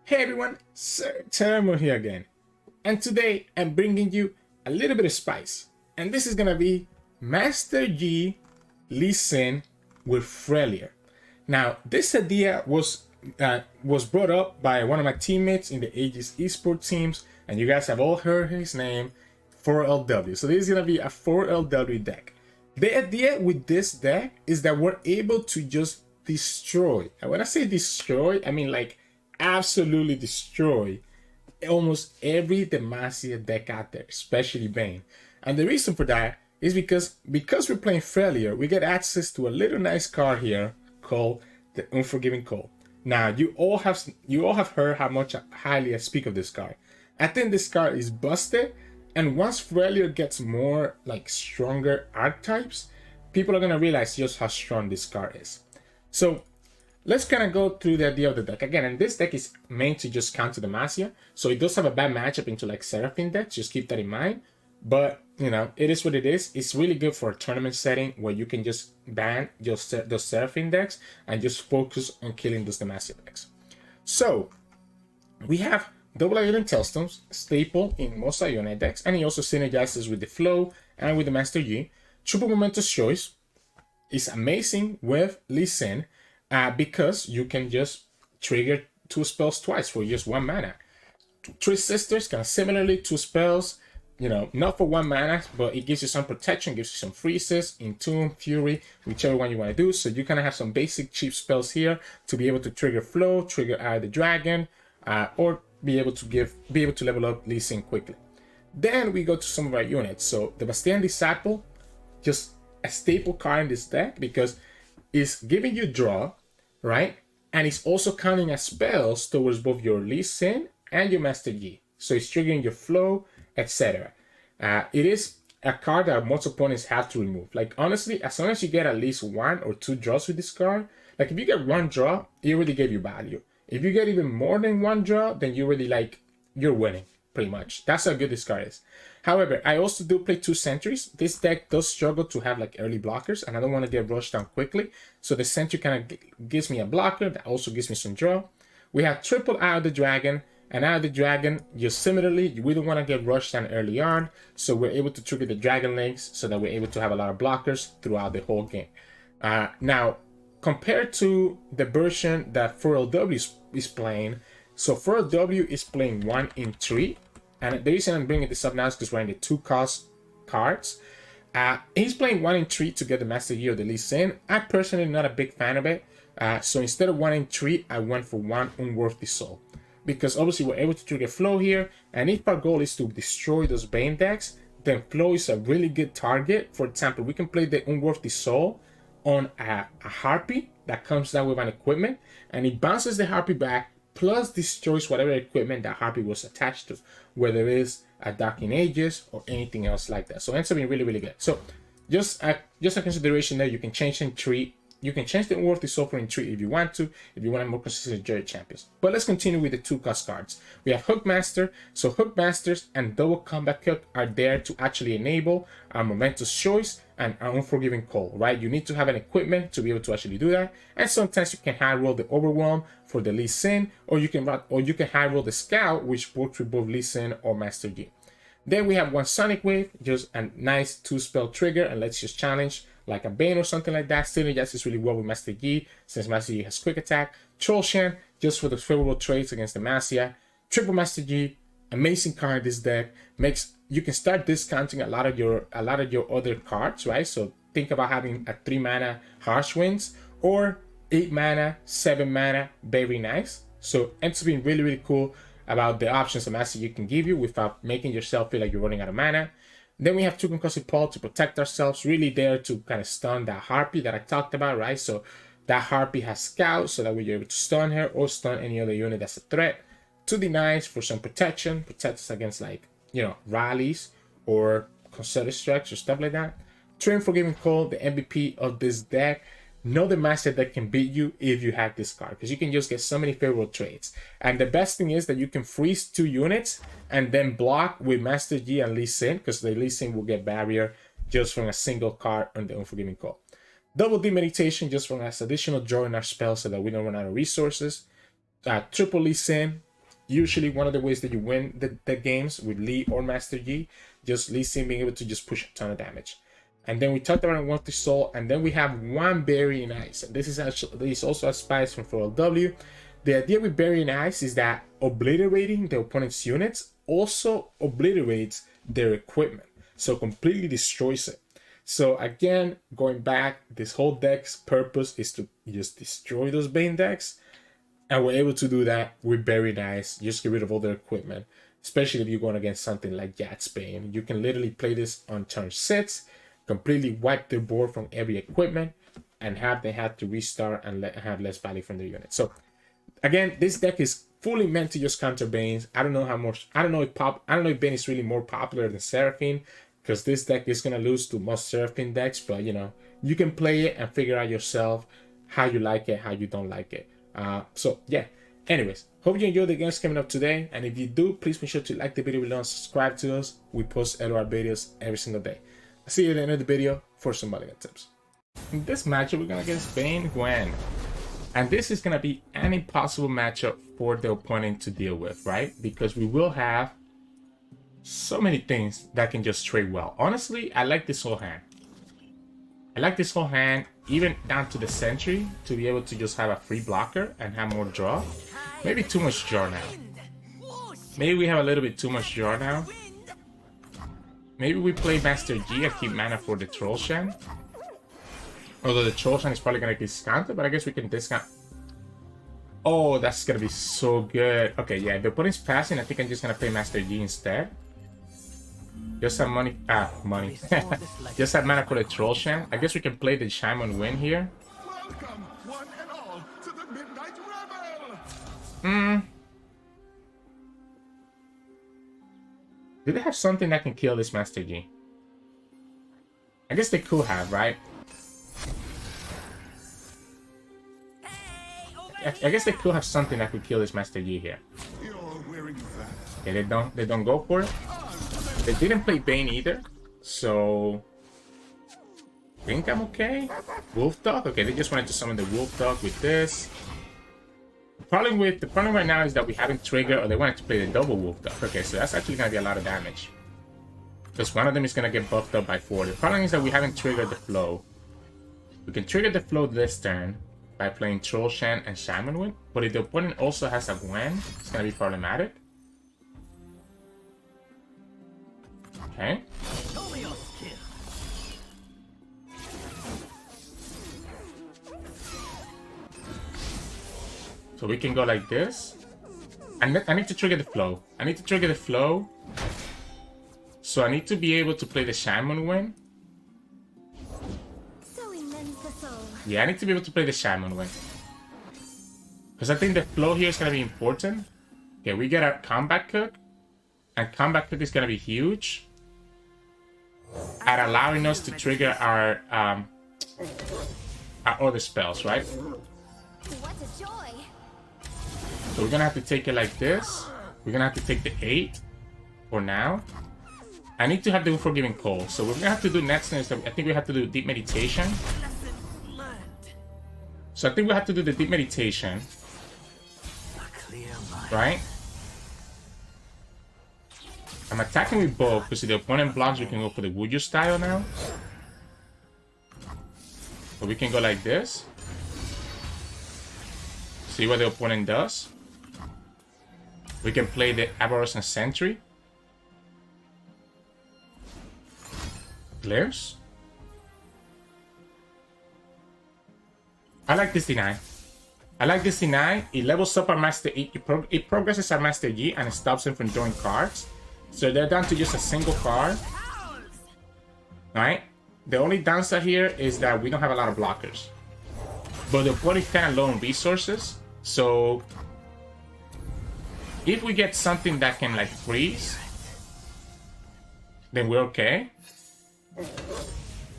Hey everyone, Sirturmund here again, and today I'm bringing you a little bit of spice, and this is gonna be Master Yi Lee Sin with Freljord. Now, this idea was brought up by one of my teammates in the Aegis esports teams, and you guys have all heard his name, 4LW. So this is gonna be a 4LW deck. The idea with this deck is that we're able to just destroy. And when I say destroy, I mean like absolutely destroy almost every Demacia deck out there, especially Vayne. And the reason for that is because we're playing Freljord, we get access to a little nice card here called the Unforgiving Call. Now you all have heard how much highly I speak of this card. I think this card is busted, and once Freljord gets more like stronger archetypes, people are gonna realize just how strong this card is. So let's kind of go through the idea of the deck again. And this deck is meant to just counter Demacia, so it does have a bad matchup into like Seraphine decks. Just keep that in mind. But you know, it is what it is. It's really good for a tournament setting where you can just ban those Seraphine decks and just focus on killing those Demacia decks. So we have double Ionian Tailstones, staple in most Ionian decks, and he also synergizes with the Flow and with the Master Yi. Triple Momentous Choice is amazing with Lee Sin because you can just trigger 2 spells twice for just 1 mana. Three Sisters, kind of similarly, 2 spells, you know, not for 1 mana, but it gives you some protection, gives you some freezes, Entomb, Fury, whichever one you want to do. So you kind of have some basic cheap spells here to be able to trigger Flow, trigger Eye of the Dragon, or be able to level up Lee Sin quickly. Then we go to some of our units. So the Bastian Disciple, just a staple card in this deck because it's giving you draw, right? And it's also counting as spells towards both your Lee Sin and your Master Yi. So it's triggering your Flow, etc. It is a card that most opponents have to remove. Like honestly, as long as you get at least 1 or 2 draws with this card, like if you get 1 draw, it already gave you value. If you get even more than 1 draw, then you already you're winning, pretty much. That's how good this card is. However, I also do play 2 sentries. This deck does struggle to have like early blockers, and I don't want to get rushed down quickly. So the sentry kind of gives me a blocker that also gives me some draw. We have triple Eye of the Dragon, and Eye of the Dragon, just similarly, we don't want to get rushed down early on. So we're able to trigger the Dragon Legs so that we're able to have a lot of blockers throughout the whole game. Now, compared to the version that 4LW is playing, so 4LW is playing 1 in 3, and the reason I'm bringing this up now is because we're in the 2 cost cards. He's playing 1 in 3 to get the Master Yi or the Lee Sin. I personally am not a big fan of it, so instead of 1 in 3, I went for 1 Unworthy Soul, because obviously we're able to trigger Flow here, and if our goal is to destroy those Vayne decks, then Flow is a really good target. For example, we can play the Unworthy Soul on a Harpy that comes down with an equipment, and it bounces the Harpy back plus destroys whatever equipment that Harpy was attached to, whether it is a Dark Ages or anything else like that. So it ends up being really, really good. So just a consideration there, you can change in 3. You can change the Unworthy Soul for in 3 if you want to, if you want a more consistent Jerry champions. But let's continue with the 2 cost cards. We have Hookmaster. So Hookmasters and Double Combat Hook are there to actually enable our Momentous Choice and our Unforgiving Call, right? You need to have an equipment to be able to actually do that. And sometimes you can high roll the Overwhelm for the Lee Sin, or you can high roll the Scout, which works with both Lee Sin or Master Yi. Then we have 1 Sonic Wave, just a nice 2 spell trigger, and let's just challenge like a Vayne or something like that. Synergizes really well with Master Yi, since Master Yi has quick attack. Trollshan, just for the favorable trades against Demacia. Triple Master Yi, amazing card in this deck. You can start discounting a lot of your other cards, right? So think about having a 3 mana Harsh Winds or 8 mana, 7 mana, very nice. So ends up being really, really cool about the options that Master Yi can give you without making yourself feel like you're running out of mana. Then we have 2 Concussive Paw to protect ourselves, really there to kind of stun that Harpy that I talked about, right? So that Harpy has Scout, so that we're able to stun her or stun any other unit that's a threat. 2 Denies for some protection, protect us against like, you know, rallies or concerted strikes or stuff like that. 3 Unforgiving Call, the MVP of this deck. Know the master that can beat you if you have this card, because you can just get so many favorable trades. And the best thing is that you can freeze 2 units and then block with Master Yi and Lee Sin, because the Lee Sin will get barrier just from a single card on the Unforgiving Call. Double Demeditation just from as additional draw in our spell so that we don't run out of resources. Triple Lee Sin usually one of the ways that you win the games with Lee or Master Yi. Just Lee Sin being able to just push a ton of damage. And then we talked about One Soul, and then we have one Burying Ice. And this is also a spice from 4LW. The idea with Burying Ice is that obliterating the opponent's units also obliterates their equipment, so completely destroys it. So again, going back, this whole deck's purpose is to just destroy those Vayne decks, and we're able to do that with Burying Ice. Just get rid of all their equipment, especially if you're going against something like Yat's Bane. You can literally play this on turn 6, completely wipe their board from every equipment, and they have to restart and have less value from their units. So again, this deck is fully meant to just counter Vaynes. I don't know if Vayne is really more popular than Seraphine, because this deck is gonna lose to most Seraphine decks, but you know, you can play it and figure out yourself how you like it, how you don't like it. So yeah, anyways, hope you enjoyed the games coming up today, and if you do, please make sure to like the video below and subscribe to us. We post LOR videos every single day. I'll see you at the end of the video for some mulligan tips. In this matchup, we're gonna get Vayne Gwen. And this is going to be an impossible matchup for the opponent to deal with, right? Because we will have so many things that can just trade well. Honestly, I like this whole hand. I like this whole hand, even down to the Sentry, to be able to just have a free blocker and have more draw. Maybe too much draw now. Maybe we have a little bit too much draw now. Maybe we play Master Yi and keep mana for the Troll Shan. Although the Troll Shan is probably going to get discounted, but I guess we can discount. Oh, that's going to be so good. Okay, yeah, the opponent's passing. I think I'm just going to play Master Yi instead. Just have money. Just have mana for the Troll Shan. I guess we can play the Shaman Win here. Welcome, one and all, to the Midnight Revel. Do they have something that can kill this Master Yi? I guess they could have, right? I guess they could have something that could kill this Master Yi here. You're wearing that. Okay, they don't go for it. They didn't play Vayne either, so I think I'm okay. Wolf Dog. Okay, they just wanted to summon the Wolf Dog with this. The problem right now is that we haven't triggered, or they wanted to play the double Wolf Dog. Okay, so that's actually gonna be a lot of damage, because one of them is gonna get buffed up by 4. The problem is that we haven't triggered the flow. We can trigger the flow this turn by playing Troll Shan and Shaman Win, but if the opponent also has a Gwen, it's gonna be problematic. Okay. So we can go like this. And I need to trigger the flow. So I need to be able to play the Shaman Win. Yeah, I need to be able to play the Shaman Win. Because I think the flow here is going to be important. Okay, we get our Combat Cook. And Combat Cook is going to be huge at allowing us to trigger our other spells, right? What a joy. So we're going to have to take it like this. We're going to have to take the 8 for now. I need to have the Unforgiving Cold. So we're going to have to do next thing is I think we have to do Deep Meditation. So I think we have to do the Deep Meditation, right? I'm attacking with both, because if the opponent blocks, we can go for the Would You style now. So we can go like this. See what the opponent does. We can play the Aberration Sentry. Glares. I like this deny. It levels up our Master Yi. It progresses our Master Yi and it stops him from drawing cards. So they're down to just a single card. Right? The only downside here is that we don't have a lot of blockers. But the opponent is kind of low on resources. So if we get something that can like freeze, then we're okay.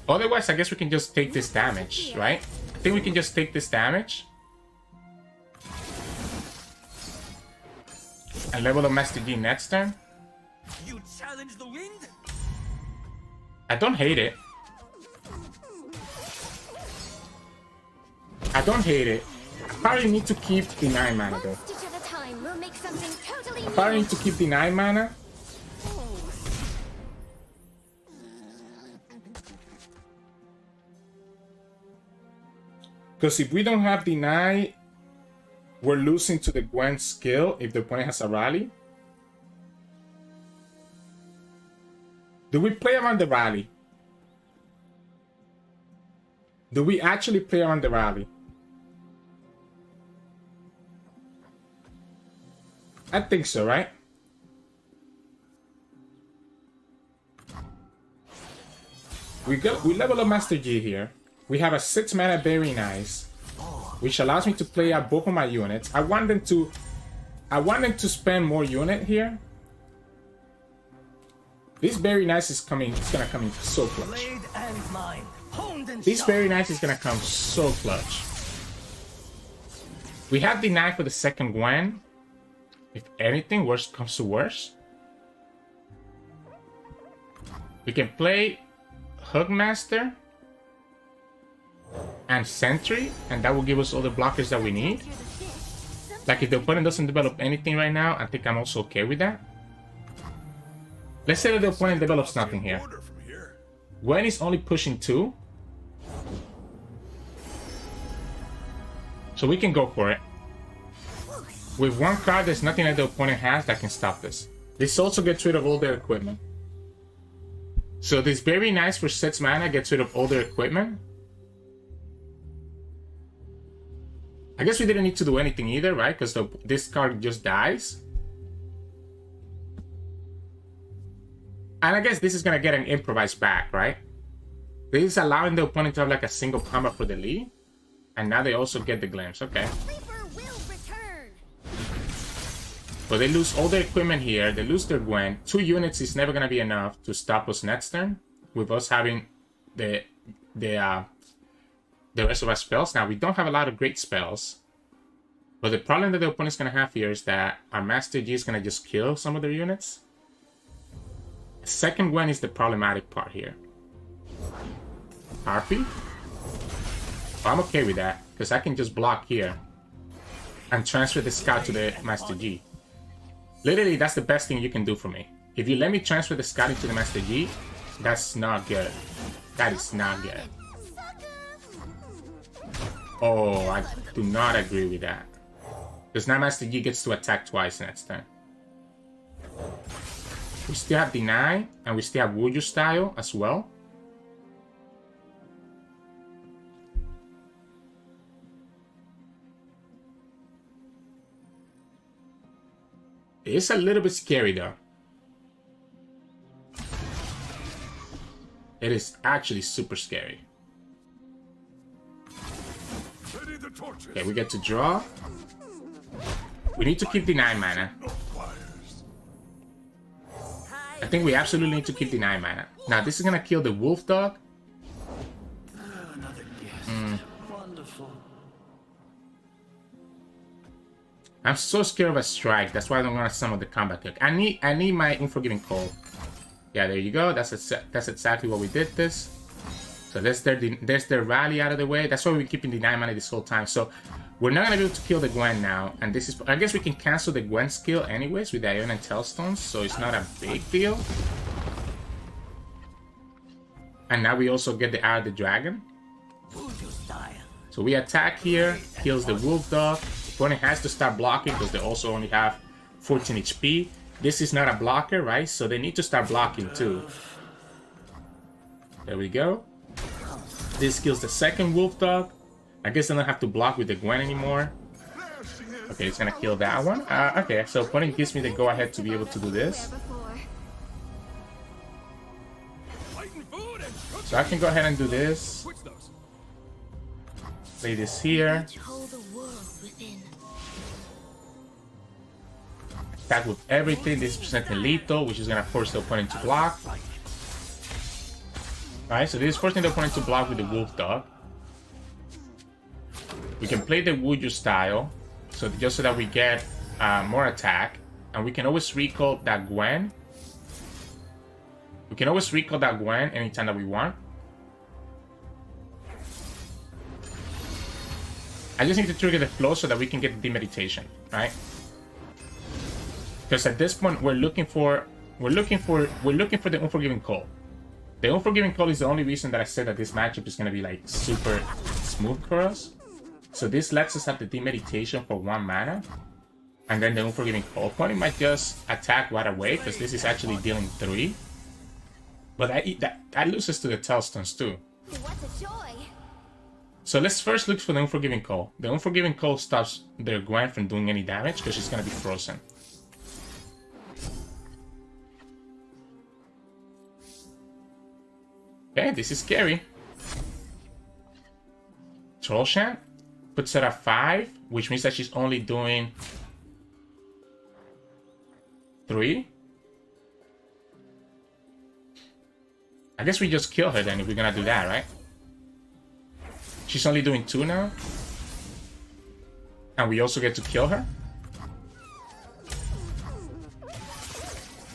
Otherwise, I guess we can just take this damage, right? I think we can just take this damage and level the Master Yi next turn. You challenge the wind? I don't hate it. I probably need to keep the 9 mana though. time, we'll make something totally new. Probably need to keep the 9 mana. Because if we don't have deny, we're losing to the Gwen skill if the opponent has a rally. Do we play around the rally? Do we actually play around the rally? I think so, right? We level up Master G here. We have a 6 mana Very Nice, which allows me to play out both of my units. I want them to spend more unit here. This Very Nice is coming. It's gonna come in so clutch. This Very Nice is gonna come so clutch. We have deny for the second Gwen. If anything, worst comes to worst, we can play Hookmaster and Sentry, and that will give us all the blockers that we need. Like if the opponent doesn't develop anything right now, I think I'm also okay with that. Let's say that the opponent develops nothing here. Gwen is only pushing 2. So we can go for it. With 1 card, there's nothing that the opponent has that can stop this. This also gets rid of all their equipment. So this Very Nice for 6 mana gets rid of all their equipment. I guess we didn't need to do anything either, right? Because this card just dies. And I guess this is going to get an improvised back, right? This is allowing the opponent to have like a single combat for the lead. And now they also get the glimpse, okay. But they lose all their equipment here. They lose their Gwen. 2 units is never going to be enough to stop us next turn. With us having the rest of our spells. Now, we don't have a lot of great spells. But the problem that the opponent's going to have here is that our Master G is going to just kill some of their units. Second Gwen is the problematic part here. Harpy? Oh, I'm okay with that. Because I can just block here. And transfer the scout to the Master G. Literally, that's the best thing you can do for me. If you let me transfer the scout into the Master G, that's not good. That is not good. Oh, I do not agree with that. Because now Master G gets to attack twice next turn. We still have Deny, and we still have Wuju Style as well. It's a little bit scary though. It is actually super scary. Okay, we get to draw. We need to keep the 9 mana. I think we absolutely need to keep the 9 mana. Now this is gonna kill the Wolf Dog. I'm so scared of a strike. That's why I don't want to summon the combat cook. I need my Unforgiving Cold. Yeah, there you go. That's exactly what we did this. So there's their rally out of the way. That's why we're keeping the 9 mana this whole time. So we're not gonna be able to kill the Gwen now. And this is, I guess we can cancel the Gwen skill anyways with the Ion and Tailstones. So it's not a big deal. And now we also get the Eye of the Dragon. So we attack here, kills the Wolf Dog. Opponent has to start blocking because they also only have 14 HP. This is not a blocker, right? So they need to start blocking too. There we go. This kills the second Wolf Dog. I guess they don't have to block with the Gwen anymore. Okay, it's gonna kill that one. Okay, so opponent gives me the go-ahead to be able to do this. So I can go ahead and do this. Play this here. Attack with everything. This is presenting lethal, which is gonna force the opponent to block. Alright, so this is forcing the opponent to block with the Wolf Dog. We can play the Wuju Style, so just so that we get more attack. And we can always recall that Gwen. We can always recall that Gwen anytime that we want. I just need to trigger the flow so that we can get the meditation, right? Because at this point we're looking for the Unforgiving Call. The Unforgiving Call is the only reason that I said that this matchup is gonna be like super smooth for us. So this lets us have the Demeditation for 1 mana. And then the Unforgiving Call. Opponent might just attack right away because this is actually dealing 3. But that loses to the Tailstones too. What a joy. So let's first look for the Unforgiving Call. The Unforgiving Call stops their Gwen from doing any damage because she's gonna be frozen. Okay, this is scary. Trollshank puts her at 5, which means that she's only doing 3. I guess we just kill her then if we're gonna do that, right? She's only doing 2 now. And we also get to kill her.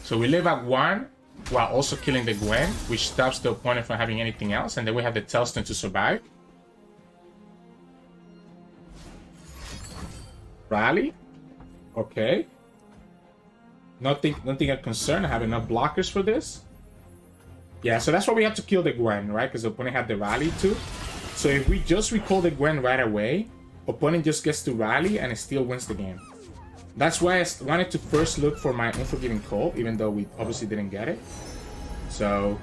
So we live at 1 while also killing the Gwen, which stops the opponent from having anything else. And then we have the Tailstone to survive. Rally. Okay. Nothing of concern. I have enough blockers for this. Yeah, so that's why we have to kill the Gwen, right? Because the opponent had the rally too. So if we just recall the Gwen right away, opponent just gets to rally and it still wins the game. That's why I wanted to first look for my Unforgiving Call, even though we obviously didn't get it. So,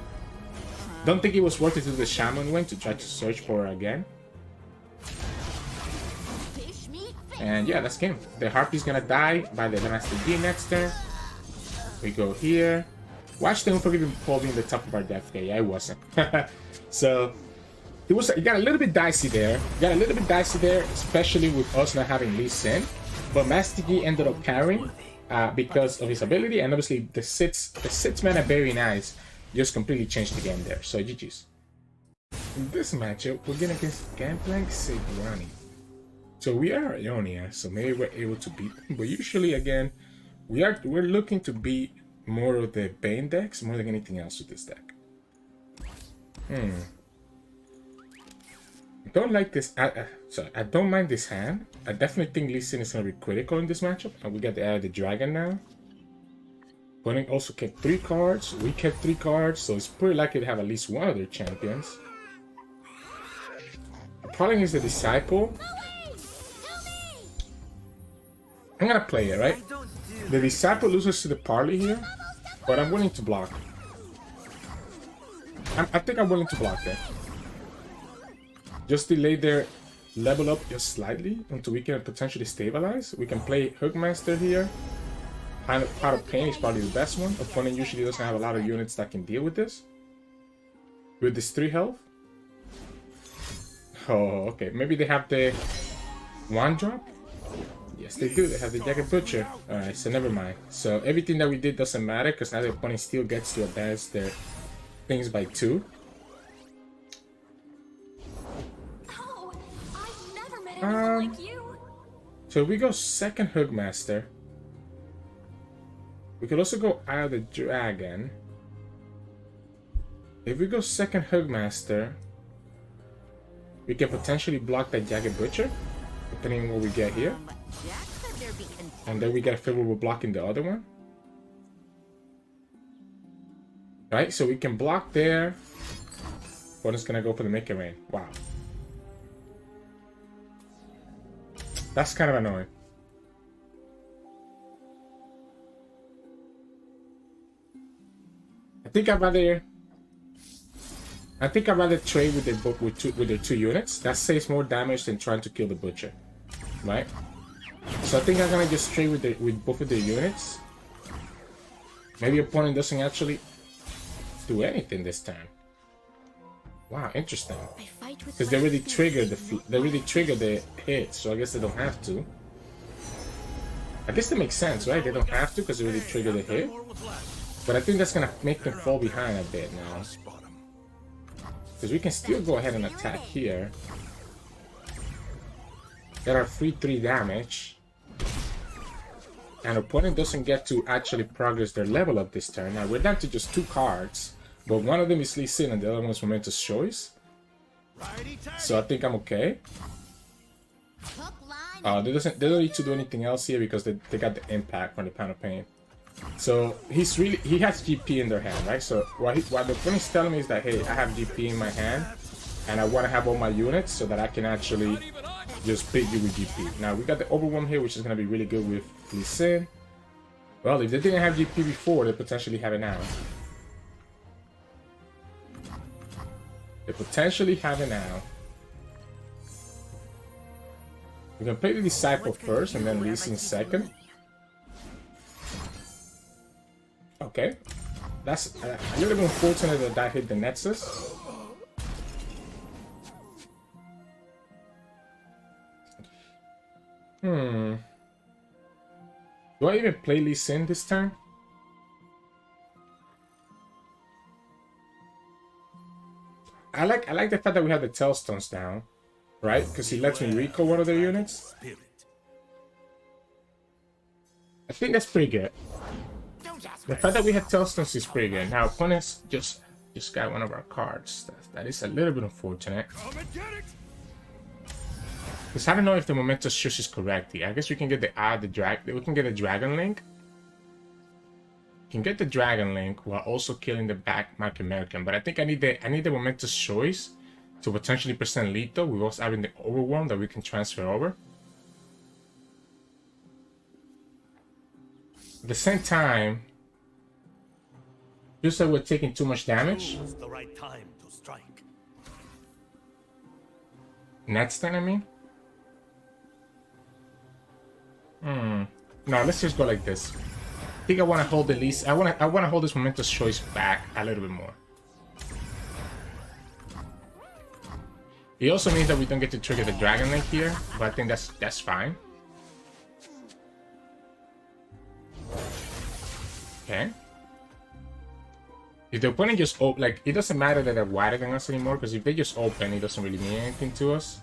don't think it was worth it to do the Shaman win to try to search for her again. And yeah, that's game. The Harpy's gonna die by the Master D next turn. We go here. Watch the Unforgiving Call being the top of our death. Okay, yeah, it wasn't. So, it got a little bit dicey there. Especially with us not having Lee Sin. But Master Yi ended up carrying because of his ability, and obviously the six mana very nice just completely changed the game there. So GG's. In this matchup, we're going against Gangplank Sejuani. So we are Ionia, so maybe we're able to beat them. But usually, again, we're looking to beat more of the Vayne decks more than anything else with this deck. I don't like this. I don't mind this hand. I definitely think Lee Sin is going to be critical in this matchup. And we got the dragon now. Opponent also kept 3 cards. We kept 3 cards. So it's pretty likely to have at least one of their champions. The problem is the Disciple. I'm going to play it, right? The Disciple loses to the parley here. But I'm willing to block. I think I'm willing to block that. Just delay their level up just slightly until we can potentially stabilize. We can play Hookmaster here. Pot of Pain is probably the best one. Opponent usually doesn't have a lot of units that can deal with this. With this 3 health. Oh, okay. Maybe they have the 1-drop? Yes, they do. They have the Jagged Butcher. Alright, so never mind. So everything that we did doesn't matter because now the opponent still gets to advance their things by 2. Like you. So if we go second Hookmaster, we could also go Eye of the Dragon. If we go second Hookmaster, we can potentially block that Jagged Butcher, depending on what we get here. And then we get a favorable block in the other one. Right, so we can block there. Opponent's gonna go for the Make It Rain. Wow. That's kind of annoying. I think I'd rather trade with the 2 units. That saves more damage than trying to kill the Butcher, right? So I think I'm gonna just trade with both of the units. Maybe opponent doesn't actually do anything this time. Wow, interesting. Because they already triggered the hit, so I guess they don't have to. I guess that makes sense, right? They don't have to because they already triggered the hit. But I think that's gonna make them fall behind a bit now. Because we can still go ahead and attack here. Get our free 3 damage. And opponent doesn't get to actually progress their level up this turn. Now we're down to just 2 cards. But one of them is Lee Sin and the other one is Momentous Choice. So I think I'm okay. They don't need to do anything else here because they got the impact from the Pot of Pain. So he has GP in their hand, right? So what the opponent's telling me is that, hey, I have GP in my hand, and I want to have all my units so that I can actually just beat you with GP. Now we got the Overwhelm here, which is gonna be really good with Lee Sin. Well, if they didn't have GP before, they potentially have it now. They potentially have it now. We can play the Disciple first and then Lee Sin second. Okay. That's a little bit unfortunate that that hit the Nexus. Do I even play Lee Sin this turn? I like the fact that we have the Tailstones down, right? Because he lets me recall one of their units. I think that's pretty good. The fact that we have Tailstones is pretty good. Now opponents just got one of our cards. That is a little bit unfortunate. Because I don't know if the momentous choice is correct here. I guess we can get we can get a Dragon Link. We can get the Dragon Link while also killing the back Mark American. But I think I need the momentous choice to potentially present lethal. We also having the Overwhelm that we can transfer over. At the same time, just that we're taking too much damage. The right time to strike. Next turn, I mean. No, let's just go like this. I think I want to hold the least. I want to hold this momentous choice back a little bit more. It also means that we don't get to trigger the Dragon Link here, but I think that's fine. Okay. If the opponent just open, like, it doesn't matter that they're wider than us anymore, because if they just open, it doesn't really mean anything to us.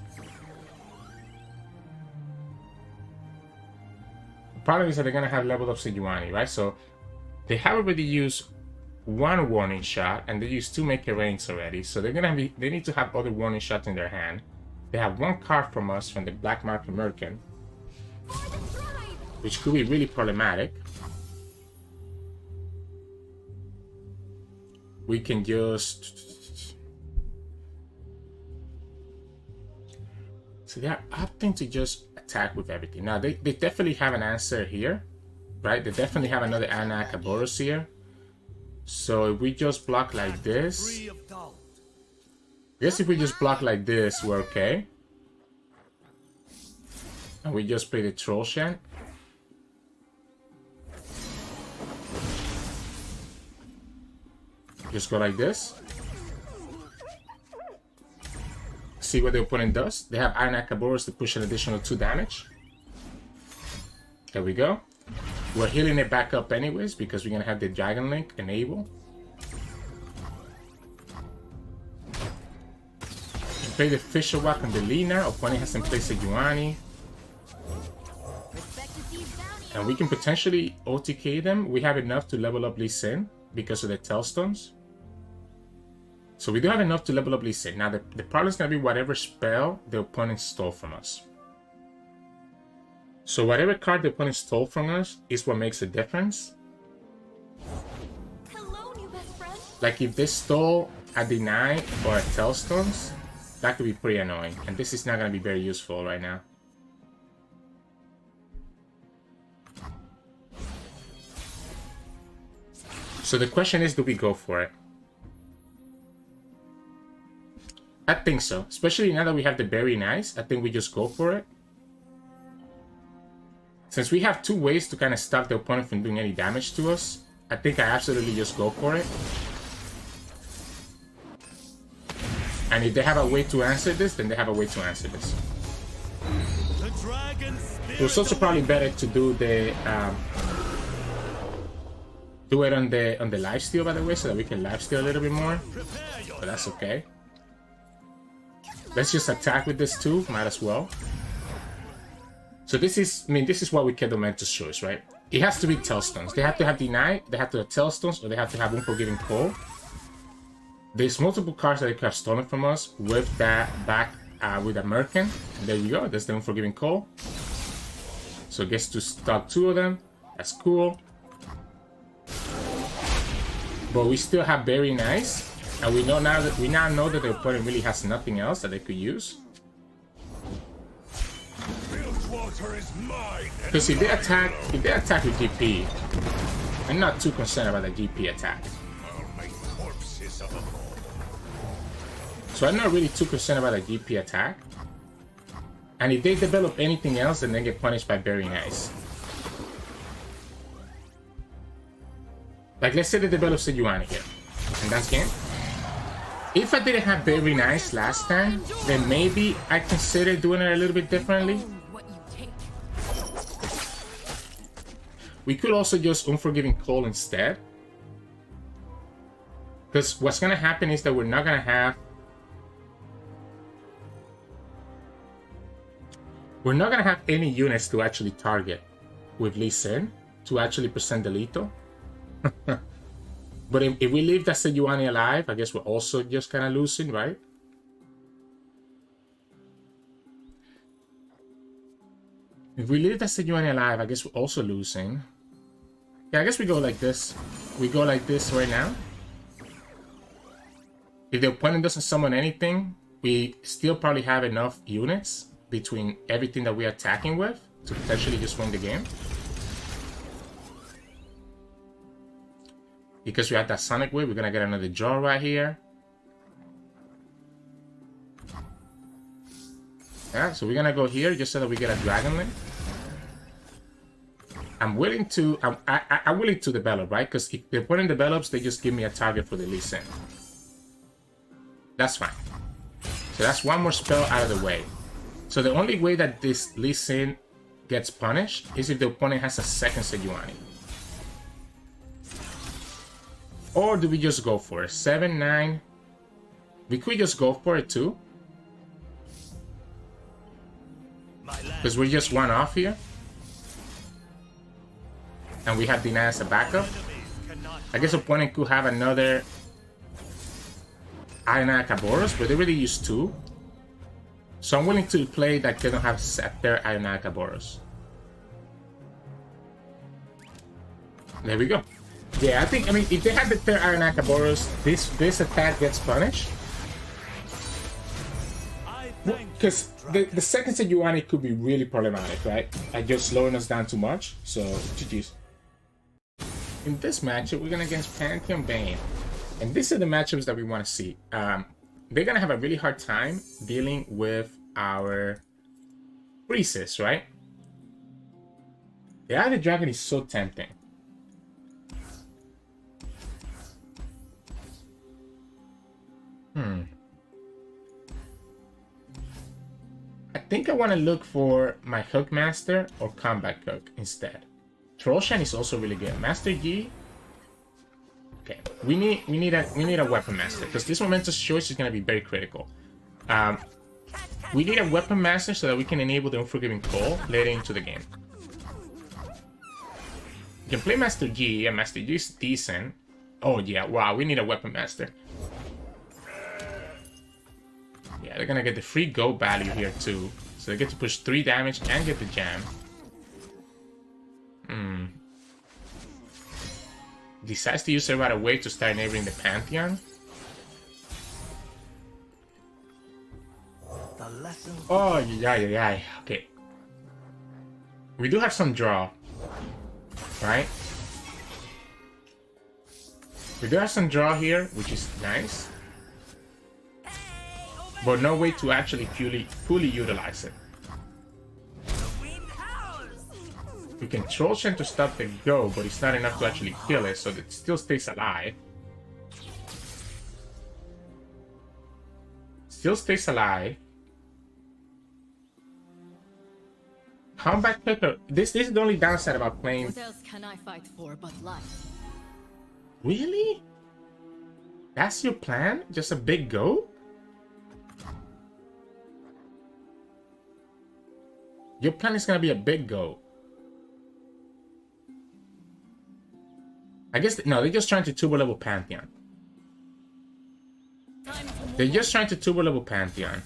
The problem is that they're gonna have leveled up Sejuani, right? So they have already used one warning shot, and they used 2 make a range already. So they need to have other warning shots in their hand. They have 1 card from us from the Black Mark American, which could be really problematic. We can just... So they are opting to just attack with everything. Now, they definitely have an answer here, right? They definitely have another Anakaboros here. So if we just block like this... I guess if we just block like this, we're okay. And we just play the Troll Chant. Just go like this. See what the opponent does. They have Anakaboros to push an additional 2 damage. There we go. We're healing it back up anyways because we're gonna have the Dragon Link enable. Play the Fisher Walk on the Lina. Opponent hasn't played Sejuani. And we can potentially OTK them. We have enough to level up Lee Sin because of the Tailstones. So we do have enough to level up Lee Sin. Now the problem is going to be whatever spell the opponent stole from us. So whatever card the opponent stole from us is what makes a difference. Hello, new best friend. Like if they stole a Deny or a Tailstones, that could be pretty annoying. And this is not going to be very useful right now. So the question is, do we go for it? I think so. Especially now that we have the Very Nice, I think we just go for it. Since we have 2 ways to kind of stop the opponent from doing any damage to us, I think I absolutely just go for it. And if they have a way to answer this, then they have a way to answer this. It was also probably better to do the do it on the lifesteal, by the way, so that we can lifesteal a little bit more. But that's okay. Let's just attack with this too, might as well. So this is, I mean, this is what we get the momentous choice, right? It has to be Tailstones. They have to have Deny, they have to have Tailstones, or they have to have Unforgiving Cold. There's multiple cards that they could have stolen from us with that back with American. And there you go, that's the Unforgiving Cold. So it gets to stock 2 of them. That's cool. but we still have very nice, and we now know that the opponent really has nothing else that they could use. Because if they attack with GP, I'm not too concerned about the GP attack. So I'm not really too concerned about a GP attack. And if they develop anything else, then they get punished by very nice. Like, let's say they develop Sejuani here. And that's game. If I didn't have very nice last time, then maybe I consider doing it a little bit differently. We could also just Unforgiving Call instead. Because what's going to happen is that we're not going to have... We're not going to have any units to actually target with Lee Sin to actually present Delito. But if we leave that Sejuani alive, I guess we're also just kind of losing, right? If we leave that Sejuani alive, I guess we're also losing. Yeah, I guess we go like this. We go like this right now. If the opponent doesn't summon anything, we still probably have enough units between everything that we're attacking with to potentially just win the game. Because we have that Sonic Wave, we're gonna get another draw right here. Yeah, so we're gonna go here just so that we get a Dragon Link. I'm willing to develop, right? Because if the opponent develops, they just give me a target for the Lee Sin. That's fine. So that's one more spell out of the way. So the only way that this Lee Sin gets punished is if the opponent has a second Sejuani. Or do we just go for it? 7, 9. We could just go for it too. Because we're just one off here. And we have Deny as a backup. I guess opponent could have another Iron Boros, but they already used 2. So I'm willing to play that they don't have set their Iron Boros. There we go. Yeah, I mean, if they had the third Iron Boros, this attack gets punished. Because the second Sejuani could be really problematic, right? Like just slowing us down too much. So, GG's. In this matchup, we're going against Pantheon Vayne. And these are the matchups that we want to see. They're going to have a really hard time dealing with our Freezes, right? The Eye of the Dragon is so tempting. I think I want to look for my Hookmaster or Combat Hook instead. Trollshine is also really good. Master Yi. Okay, we need a Weapon Master because this momentous choice is going to be very critical. We need a Weapon Master so that we can enable the Unforgiving Call later into the game. You can play Master Yi, and Master Yi is decent. Oh yeah, wow, we need a Weapon Master. Yeah, they're gonna get the free go value here too. So they get to push 3 damage and get the jam. Decides to use it right away to start enabling the Pantheon. Oh, yeah. Okay. We do have some draw. Right? We do have some draw here, which is nice. But no way to actually fully utilize it. We can Trollshine to stop the go, but it's not enough to actually kill it, so it still stays alive. Still stays alive. Combat Clicker. This is the only downside about playing. What else can I fight for but life? Really? That's your plan? Just a big go? Your plan is gonna be a big go. I guess, no, they're just trying to turbo level Pantheon. They're just trying to turbo level Pantheon.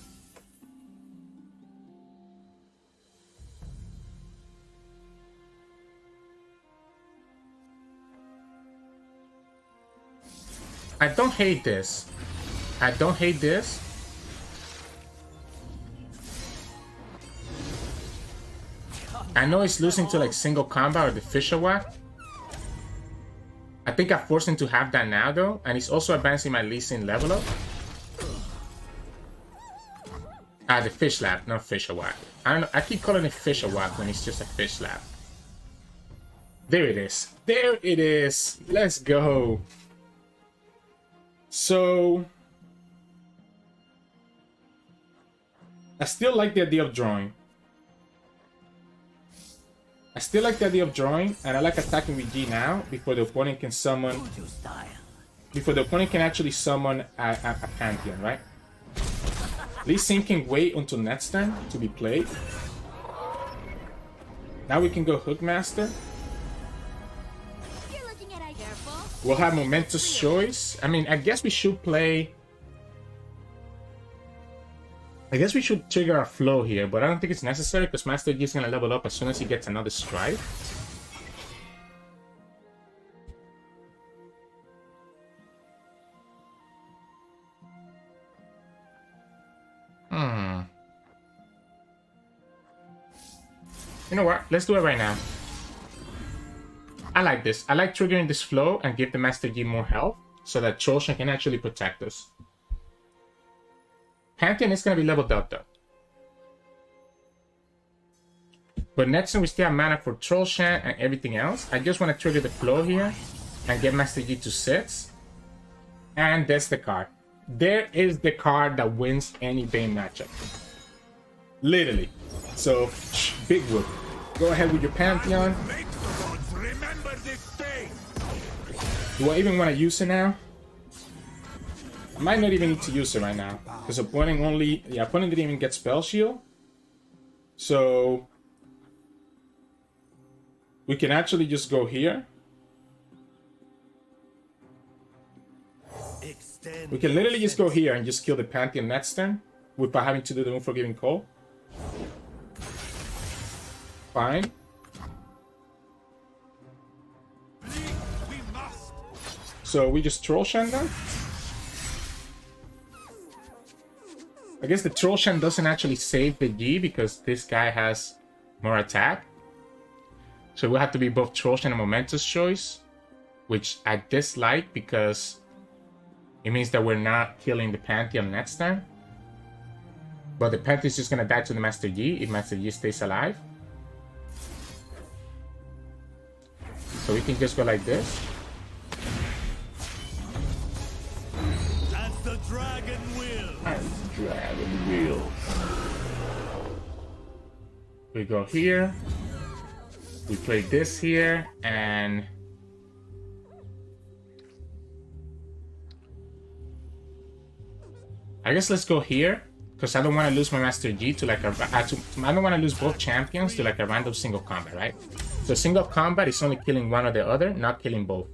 I don't hate this. I don't hate this. I know he's losing to like single combat or the Fisher Whack. I think I forced him to have that now though, and he's also advancing my Lee Sin level up. Ah, the Fish Lab, not Fisher Whack. I don't know, I keep calling it Fisher Whack when it's just a Fish Lab. There it is. There it is. Let's go. So I still like the idea of drawing. I still like the idea of drawing, and I like attacking with G now before the opponent can summon. Before the opponent can actually summon a Pantheon, right? Lee Sin can wait until next turn to be played. Now we can go Hookmaster. We'll have momentous choice. I mean, I guess we should play. I guess we should trigger our flow here, but I don't think it's necessary because Master G is going to level up as soon as he gets another strike. You know what? Let's do it right now. I like this. I like triggering this flow and give the Master G more health so that Trollshan can actually protect us. Pantheon is going to be leveled up though. But next turn we still have mana for Trollshan and everything else. I just want to trigger the flow here and get Master G to 6. And that's the card. There is the card that wins any Vayne matchup. Literally. So, big whoop. Go ahead with your Pantheon. Do I even want to use it now? I might not even need to use it right now. Because opponent only... Yeah, opponent didn't even get Spell Shield. So... we can actually just go here. We can literally just go here and just kill the Pantheon next turn without having to do the Unforgiving Call. Fine. So we just Trollshan them. I guess the Trollshan doesn't actually save the G because this guy has more attack. So we'll have to be both Trollshan and Momentous Choice, which I dislike because it means that we're not killing the Pantheon next time. But the Pantheon is just going to die to the Master Yi if Master Yi stays alive. So we can just go like this. As the dragon will. As the dragon will. We go here. We play this here, and I guess let's go here because I don't want to lose my Master G to like a. I don't want to lose both champions to like a random single combat, right? So single combat is only killing one or the other, not killing both.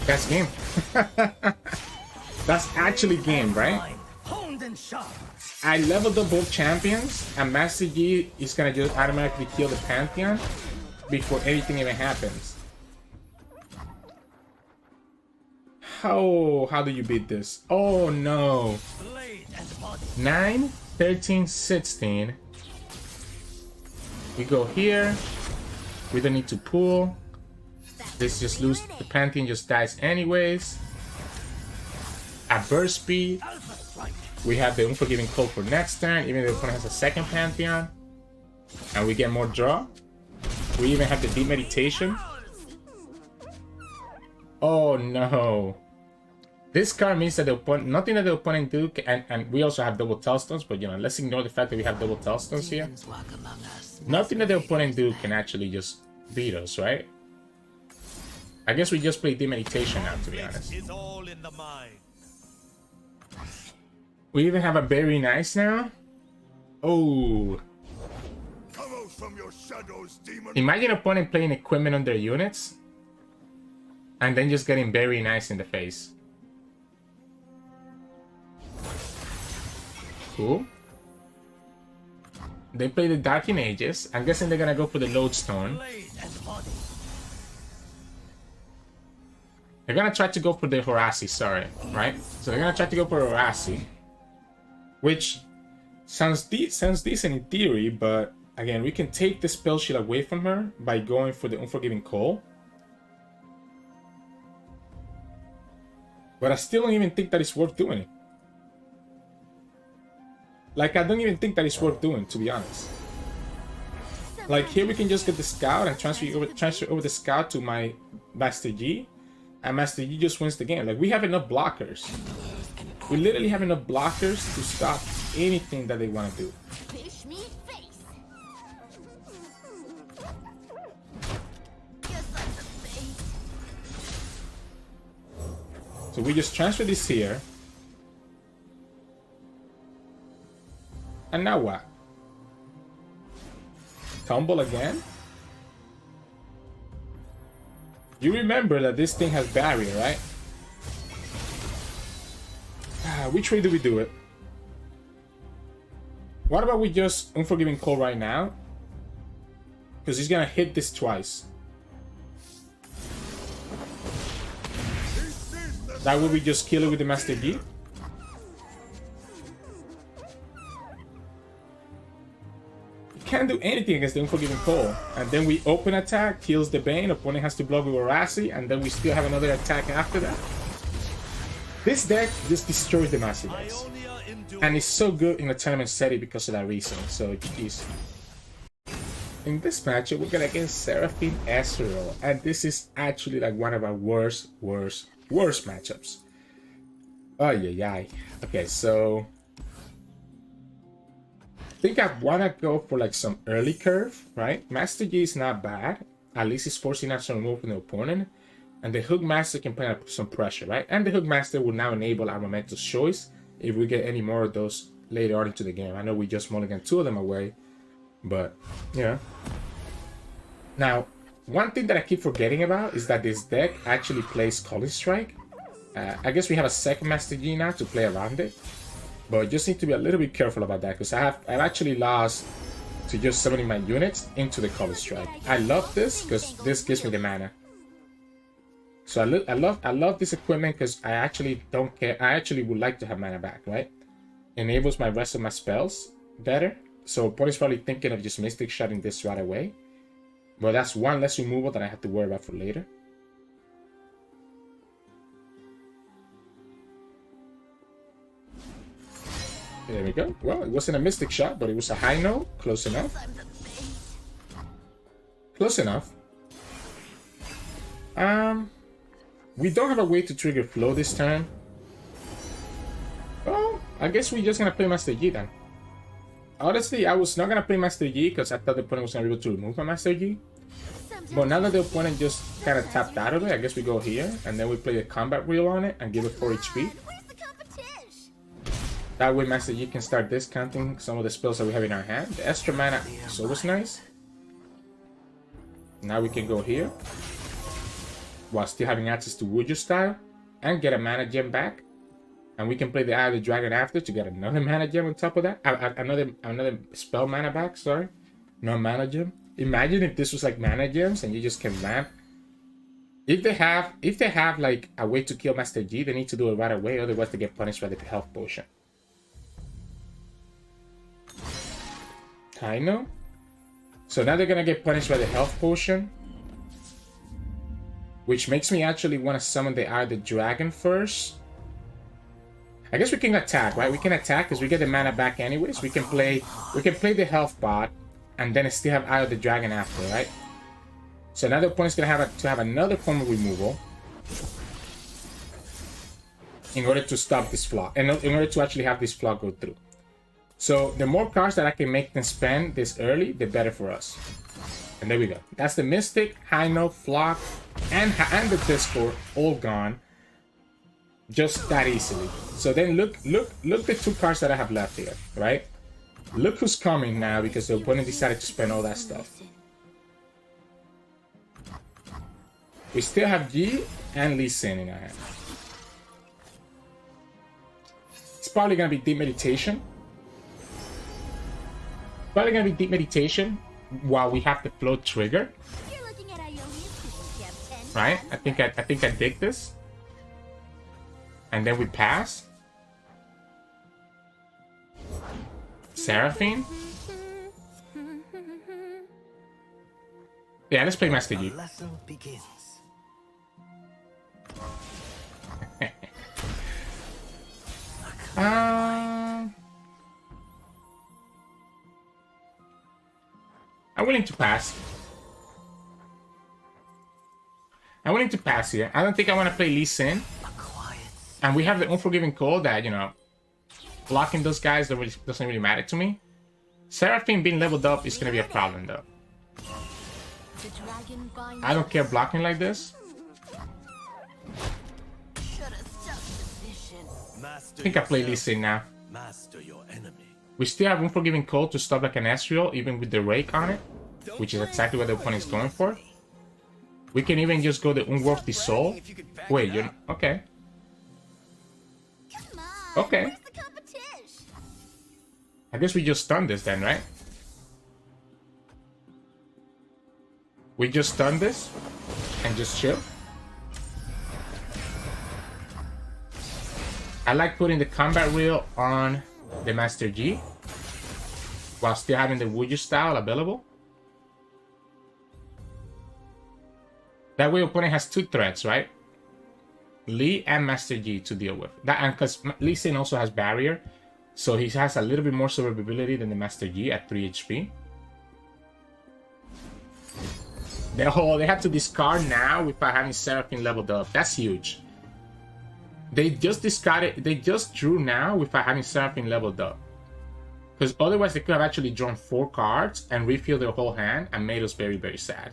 That's game. That's actually game, right? I leveled up both champions, and Master Yi is gonna just automatically kill the Pantheon before anything even happens. How do you beat this? Oh no. 9, 13, 16. We go here. We don't need to pull. This just lose. The Pantheon just dies anyways. At burst speed. We have the Unforgiving Call for next turn, even though the opponent has a second Pantheon. And we get more draw. We even have the Deep Meditation. Oh no. This card means that the opponent, nothing that the opponent do, and we also have double Tailstones, but you know, let's ignore the fact that we have double Tailstones here. Nothing that the opponent do can actually just beat us, right? I guess we just play Deep Meditation now, to be honest. We even have a Very Nice now. Oh. Imagine opponent playing equipment on their units and then just getting Very Nice in the face. Cool. They play the Dark Ages. I'm guessing they're gonna go for the Lodestone. They're gonna try to go for the Horasi, sorry, right? So they're gonna try to go for Horasi, which sounds decent in theory, but again, we can take the spell shield away from her by going for the Unforgiving Call. But I still don't even think that it's worth doing it. Like, I don't even think that it's worth doing, to be honest. Like, here we can just get the Scout and transfer over the Scout to my Master Yi, and Master Yi just wins the game. Like, we have enough blockers. We literally have enough blockers to stop anything that they want to do. Fish me face. So we just transfer this here. And now what? Tumble again? You remember that this thing has barrier, right? Which way do we do it? What about we just Unforgiving Call right now? Because he's gonna hit this twice. That way we just kill it with the Master Yi. Can't do anything against the Unforgiving Call. And then we open attack, kills the Vayne, opponent has to block with Horasi, and then we still have another attack after that. This deck just destroys the Demacia decks. And it's so good in a tournament setting because of that reason. So geez. In this matchup, we're gonna against Seraphine Ezreal, and this is actually like one of our worst matchups. Oh yeah. Okay, so I think I want to go for like some early curve, right? Master Yi is not bad. At least it's forcing out some move from the opponent. And the Hook Master can put some pressure, right? And the Hook Master will now enable our momentous choice if we get any more of those later on into the game. I know we just mulligan 2 of them away, but yeah. Now, one thing that I keep forgetting about is that this deck actually plays Calling Strike. I guess we have a second Master Yi now to play around it. But just need to be a little bit careful about that because I've actually lost to just summoning my units into the Calling Strike. I love this because this gives me the mana. So I love this equipment because I actually don't care. I actually would like to have mana back, right? Enables my rest of my spells better. So opponent's probably thinking of just Mystic Shotting this right away. But that's one less removal that I have to worry about for later. There we go. Well, it wasn't a Mystic Shot, but it was a high note. Close enough. Close enough. We don't have a way to trigger flow this turn. Well, I guess we're just gonna play Master Yi then. Honestly, I was not gonna play Master Yi because I thought the opponent was gonna be able to remove my Master Yi. But now that the opponent just kind of tapped out of it, I guess we go here and then we play a combat reel on it and give it 4 HP. That way Master Yi can start discounting some of the spells that we have in our hand. The extra mana is always nice. Now we can go here while still having access to Wuju style and get a mana gem back. And we can play the Eye of the Dragon after to get another mana gem on top of that. Another spell mana back, sorry. No mana gem. Imagine if this was like mana gems and you just can ramp. If they have like a way to kill Master Yi, they need to do it right away, otherwise they get punished by the health potion. I know. So now they're gonna get punished by the health potion, which makes me actually want to summon the Eye of the Dragon first. I guess we can attack, right? We can attack because we get the mana back anyways. We can play the health bot, and then still have Eye of the Dragon after, right? So now the opponent's gonna have to have another form of removal in order to stop this flaw, and in order to actually have this flaw go through. So the more cards that I can make them spend this early, the better for us. And there we go. That's the Mystic, High Note, Flock, and the Discord all gone. Just that easily. So then look the 2 cards that I have left here, right? Look who's coming now because the opponent decided to spend all that stuff. We still have Yi and Lee Sin in our hand. It's probably gonna be Deep Meditation. Probably gonna be Deep Meditation while we have the float trigger. Right? I think I dig this. And then we pass. Seraphine. Yeah, let's play Master Yi. Lesson begins. I'm willing to pass. I'm willing to pass here. I don't think I want to play Lee Sin. And we have the Unforgiving Code that, you know, blocking those guys doesn't really matter to me. Seraphine being leveled up is going to be a problem, though. The dragon binds I don't care blocking like this. should have self-sufficient. I think I play Lee Sin now. Master your enemy. We still have Unforgiving Code to stop like an Ezreal, even with the Rake on it, which is exactly what the opponent is going for. We can even just go the Unworthy Soul. Wait, you're... Okay. Come on. Okay. Where's the competition? I guess we just stun this then, right? We just stun this and just chill. I like putting the combat reel on the Master Yi while still having the Wuju style available. That way opponent has two threats, right? Lee and Master Yi to deal with. That, and because Lee Sin also has barrier, so he has a little bit more survivability than the Master Yi at 3 HP. They have to discard now without having Seraphine leveled up. That's huge. They just discarded, they just drew now without having Seraphine leveled up. Because otherwise they could have actually drawn 4 cards and refilled their whole hand and made us very, very sad.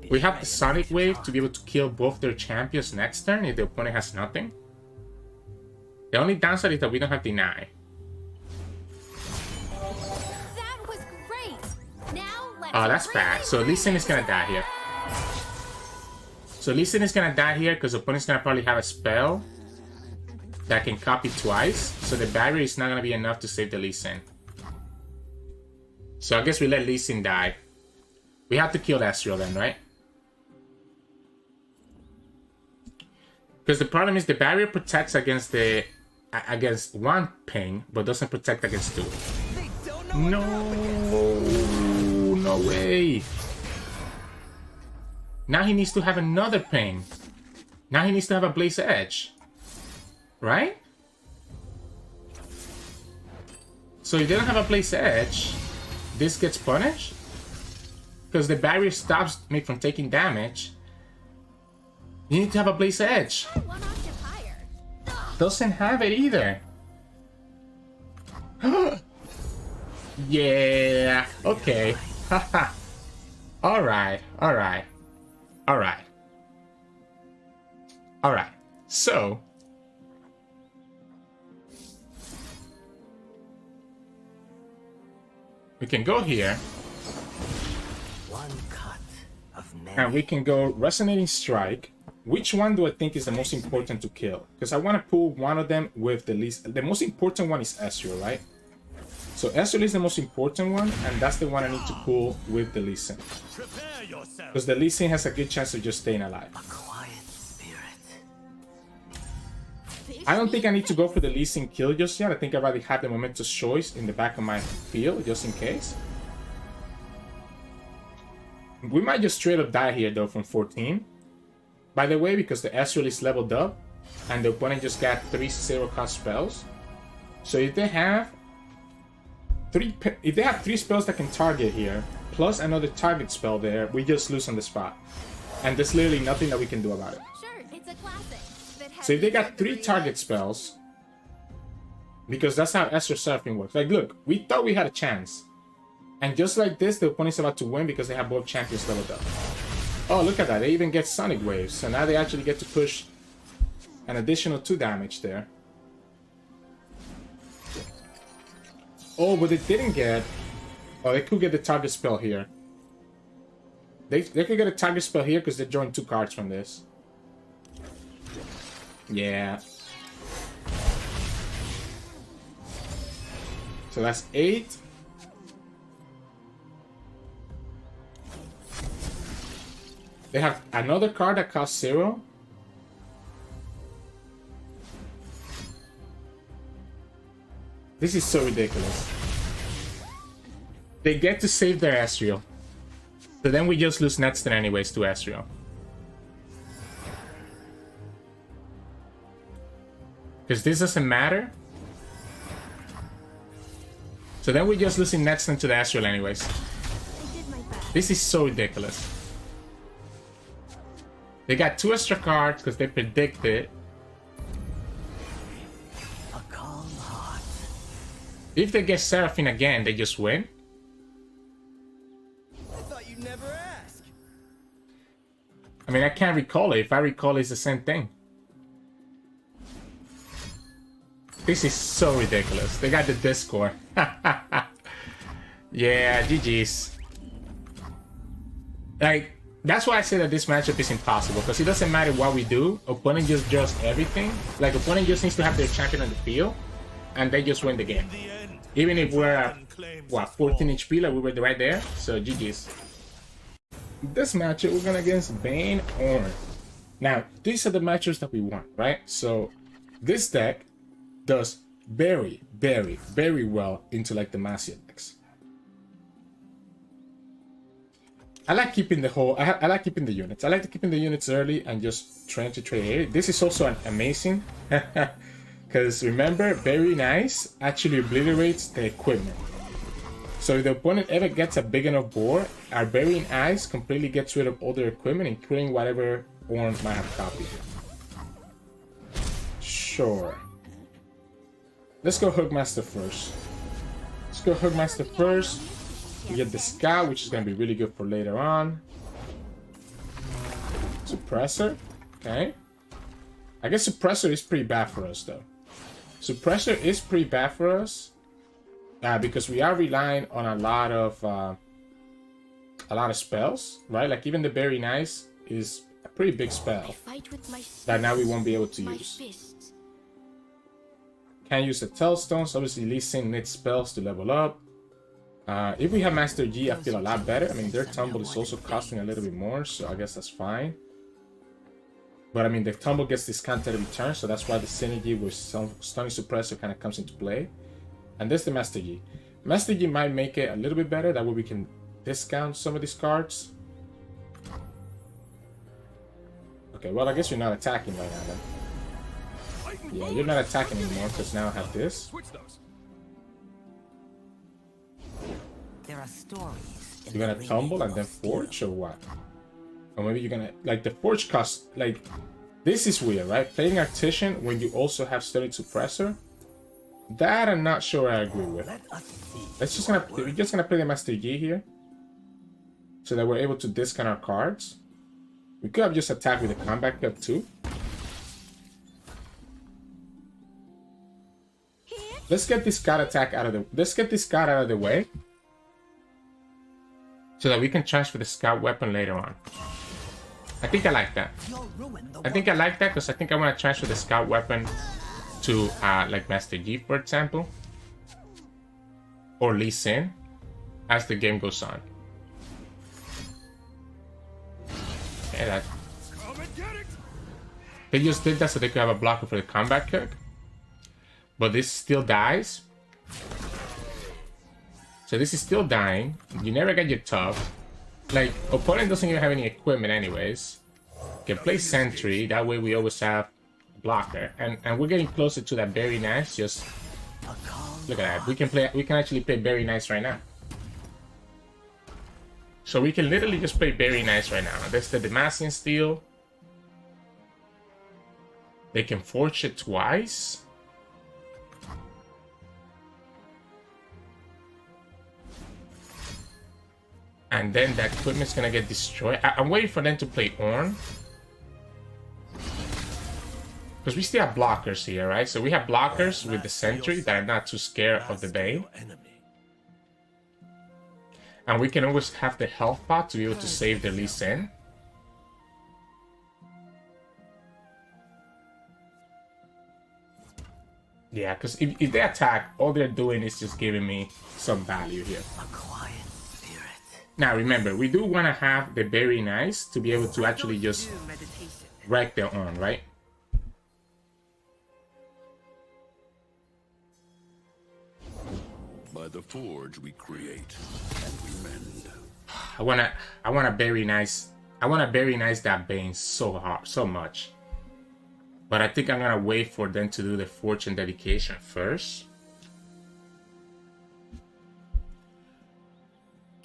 We have the Sonic Wave to be able to kill both their champions next turn if the opponent has nothing. The only downside is that we don't have Deny. That was great. Now let's Oh, that's bad. So Lee Sin is gonna die here. So Lee Sin is gonna die here because the opponent's gonna probably have a spell that can copy twice. So the barrier is not gonna be enough to save the Lee Sin. So I guess we let Lee Sin die. We have to kill Ezreal then, right? Because the problem is the barrier protects against one ping, but doesn't protect against 2. No, no way. Now he needs to have another ping. Now he needs to have a Blaze Edge, right? So if they don't have a Blaze Edge, this gets punished? Because the barrier stops me from taking damage. You need to have a Blaze Edge. Doesn't have it either. Yeah, okay. Haha. Alright, alright. Alright. Alright. So we can go here. And we can go Resonating Strike. Which one do I think is the most important to kill? Because I want to pull one of them with the least. The most important one is Ezreal, right? So Ezreal is the most important one, and that's the one I need to pull with the Lee Sin. Because the Lee Sin has a good chance of just staying alive. I don't think I need to go for the Lee Sin kill just yet. I think I'd rather have the momentous choice in the back of my field, just in case. We might just straight up die here though from 14. By the way, because the Ezreal is leveled up and the opponent just got 3 0-cost spells. So if they have 3 spells that can target here, plus another target spell there, we just lose on the spot. And there's literally nothing that we can do about it. Sure, it's a classic. So if they got 3 target spells, because that's how Ezreal Seraphine works. Like look, we thought we had a chance. And just like this, the opponent's about to win because they have both champions leveled up. Oh, look at that. They even get Sonic Waves. So now they actually get to push an additional 2 damage there. Oh, but they didn't get... Oh, they could get the target spell here. They could get a target spell here because they drawing 2 cards from this. Yeah. So that's 8. They have another card that costs 0. This is so ridiculous. They get to save their Ezreal. So then we just lose Netstone anyways to Ezreal. Because this doesn't matter. So then we're just losing Netstone to the Ezreal anyways. This is so ridiculous. They got 2 extra cards because they predicted. A calm heart. If they get Seraphine again, they just win. I thought you'd never ask. I mean, I can't recall it. If I recall, it's the same thing. This is so ridiculous. They got the Discord. Yeah, GG's. Like, that's why I say that this matchup is impossible. Because it doesn't matter what we do. Opponent just does everything. Like, opponent just needs to have their champion on the field. And they just win the game. Even if we're at, what, 14 HP, like we were right there. So, GG's. This matchup, we're going against Vayne Ornn. Now, these are the matchups that we want, right? So, this deck does very, very, very well into like the Demacia decks. I like keeping the whole. I like keeping the units. I like keeping the units early and just trying to trade it. This is also amazing because remember, very nice actually obliterates the equipment. So if the opponent ever gets a big enough board, our Burying Eyes completely gets rid of all their equipment, including whatever Ornn might have copied. Sure. Let's go Hookmaster first. Let's go Hookmaster first. We get the Scout, which is going to be really good for later on. Suppressor. Okay. I guess Suppressor is pretty bad for us, though. Suppressor is pretty bad for us. Because we are relying on a lot of spells, right? Like even the Burying Eyes is a pretty big spell that now we won't be able to use. Can't use the Tellstones. Obviously, Lee Sin needs spells to level up. If we have Master G, I feel a lot better. I mean, their Tumble is also costing a little bit more, so I guess that's fine. But I mean, the Tumble gets discounted every turn, so that's why the synergy with Stunning Suppressor kind of comes into play. And this is the Master G. Master G might make it a little bit better. That way we can discount some of these cards. Okay, well, I guess you're not attacking right now, then. Yeah, you're not attacking anymore because now I have this. There are stories. You're gonna tumble and then forge or what? Or maybe you're gonna like the forge cost. Like this is weird, right? Playing Artisan when you also have Stunning Suppressor. That I'm not sure I agree with. We're just gonna play the Master G here, so that we're able to discount our cards. We could have just attacked with the Combat Cup too. Let's get this Scout attack out of the. Let's get this Scout out of the way, so that we can transfer the Scout weapon later on. I think I like that. I think I like that because I think I want to transfer the Scout weapon to like Master G, for example, or Lee Sin as the game goes on. Okay, that. They just did that so they could have a blocker for the combat kick. But this still dies. So this is still dying. You never get your tough. Like, opponent doesn't even have any equipment anyways. Can play Sentry, that way we always have a blocker. And we're getting closer to that very nice. Just look at that. We can actually play very nice right now. So we can literally just play very nice right now. That's the Demacian Steel. They can forge it twice. And then that equipment's gonna get destroyed. I'm waiting for them to play Ornn. Because we still have blockers here, right? So we have blockers with the Sentry that are not too scared of the Vayne. And we can always have the health pot to be able to save the Lee Sin. Yeah, because if they attack, all they're doing is just giving me some value here. Now remember, we do want to have the Burying Eyes to be able to actually just wreck their own, right? by the forge we create and we mend. I wanna bury nice that Vayne so hard, so much. But I think I'm gonna wait for them to do the fortune dedication first.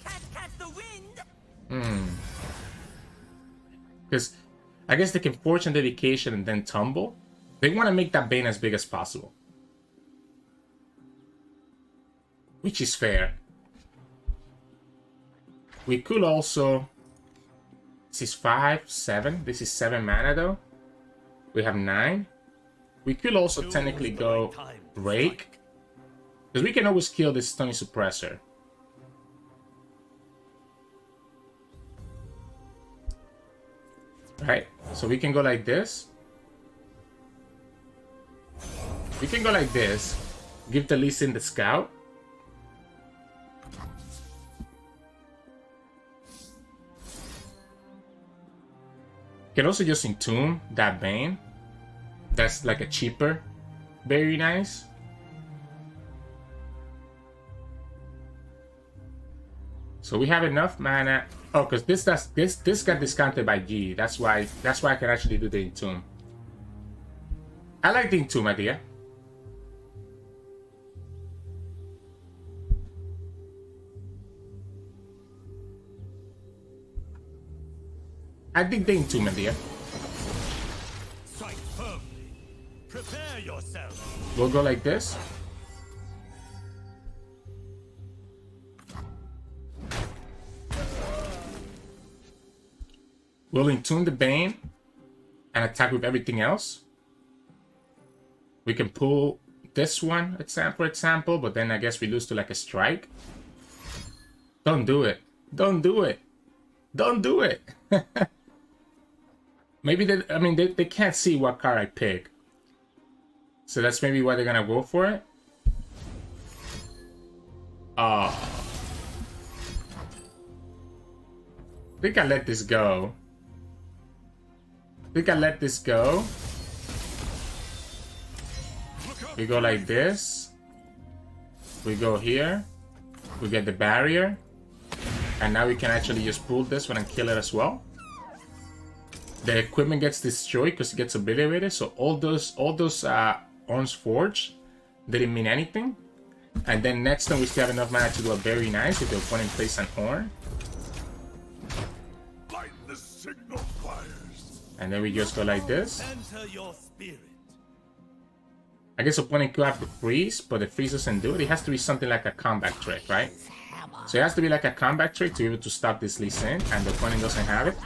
Catch the wind. Because I guess they can fortune dedication and then tumble. They want to make that Vayne as big as possible, which is fair. We could also. This is 5, 7. This is 7 mana though. We have 9. We could also technically go break, because we can always kill this Stony Suppressor. Right, so we can go like this. We can go like this. Give the Lee Sin the scout. Can also just entomb that Vayne. That's like a cheaper. Very nice. So we have enough mana. Oh, because this got discounted by G. That's why I can actually do the entomb. I like the entomb idea. I think the entomb idea. Strike firmly. Prepare yourself. We'll go like this. We'll entomb the Vayne and attack with everything else. We can pull this one, for example, but then I guess we lose to like a strike. Don't do it. Don't do it. Don't do it. Maybe they can't see what card I pick. So that's maybe why they're gonna go for it. I think I let this go. We go like this. We go here. We get the barrier. And now we can actually just pull this one and kill it as well. The equipment gets destroyed because it gets obliterated. So all those Ornn's Forge didn't mean anything. And then next time we still have enough mana to do a very nice if the opponent plays an Ornn. Light the signal fires. And then we just go like this. Enter your spirit. I guess opponent could have the freeze, but the freeze doesn't do it. It has to be something like a combat trick, right? So it has to be like a combat trick to be able to stop this Lee Sin, and the opponent doesn't have it.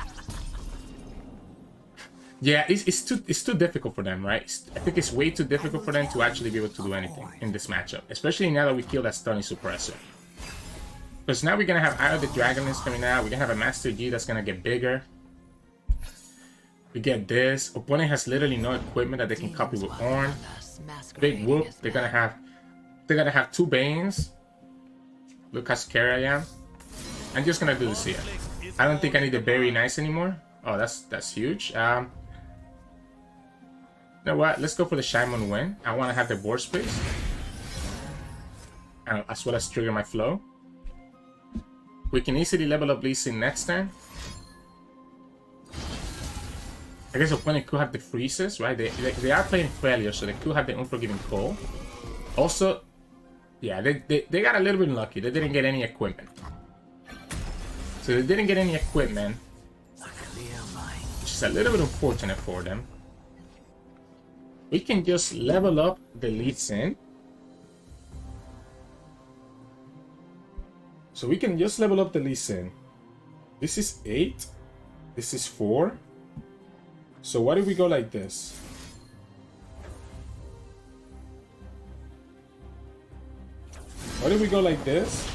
Yeah, it's too difficult for them, right? I think it's way too difficult for them to actually be able to do anything in this matchup, especially now that we kill that Stony Suppressor. Because now we're gonna have Eye of the Dragonlance coming out. We're gonna have a Master G that's gonna get bigger. We get this. Opponent has literally no equipment that they can copy with Ornn. Big whoop. They're gonna have 2 Vaynes. Look how scary I am. I'm just gonna do this here. I don't think I need the very nice anymore. Oh, that's huge. You know what? Let's go for the Shaman win. I want to have the board space, and as well as trigger my flow. We can easily level up Lee Sin next turn. I guess opponent could have the freezes, right? They are playing Freljord, so they could have the Unforgiving Cold. Also, yeah, they got a little bit lucky. They didn't get any equipment. So they didn't get any equipment, which is a little bit unfortunate for them. We can just level up the Lee Sin. So we can just level up the Lee Sin. This is 8. This is 4. So what if we go like this? What if we go like this?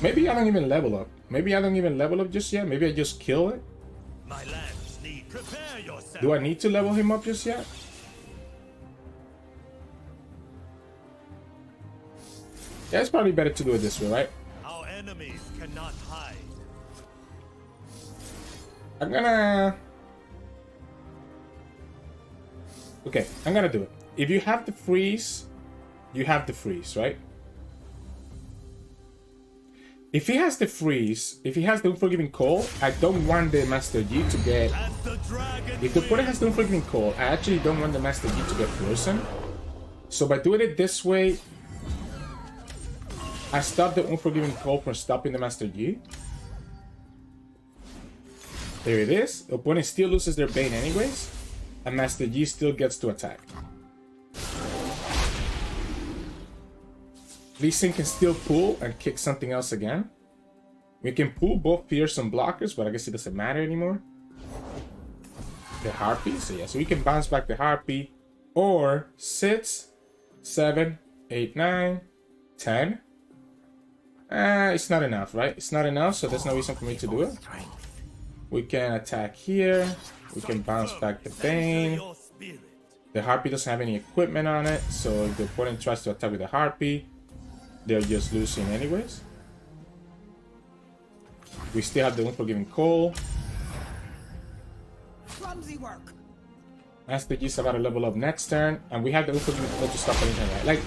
Maybe I don't even level up. Maybe I don't even level up just yet. Maybe I just kill it. My lambs need. Prepare yourself. Do I need to level him up just yet? Yeah, it's probably better to do it this way, right? Our enemies cannot hide. I'm gonna... Okay, I'm gonna do it. If you have the freeze, you have the freeze, right? If he has the freeze, if he has the Unforgiving Call, I don't want the Master Yi to get... As the dragon If the opponent has the Unforgiving Call, I actually don't want the Master Yi to get frozen. So by doing it this way, I stop the Unforgiving Call from stopping the Master Yi. There it is. The opponent still loses their Vayne anyways, and Master Yi still gets to attack. Lee Sin can still pull and kick something else again. We can pull both Pierce and blockers, but I guess it doesn't matter anymore. The Harpy, so yeah, so we can bounce back the Harpy. Or 6, 7, 8, 9, 10. It's not enough, right? It's not enough, so there's no reason for me to do it. We can attack here. We can bounce back the Vayne. your spirit. The Harpy doesn't have any equipment on it, so if the opponent tries to attack with the Harpy, they're just losing anyways. We still have the Unforgiving Call. Clumsy work. Master Yi's about to level up next turn, and we have the Unforgiving Call to stop anything, right? Like,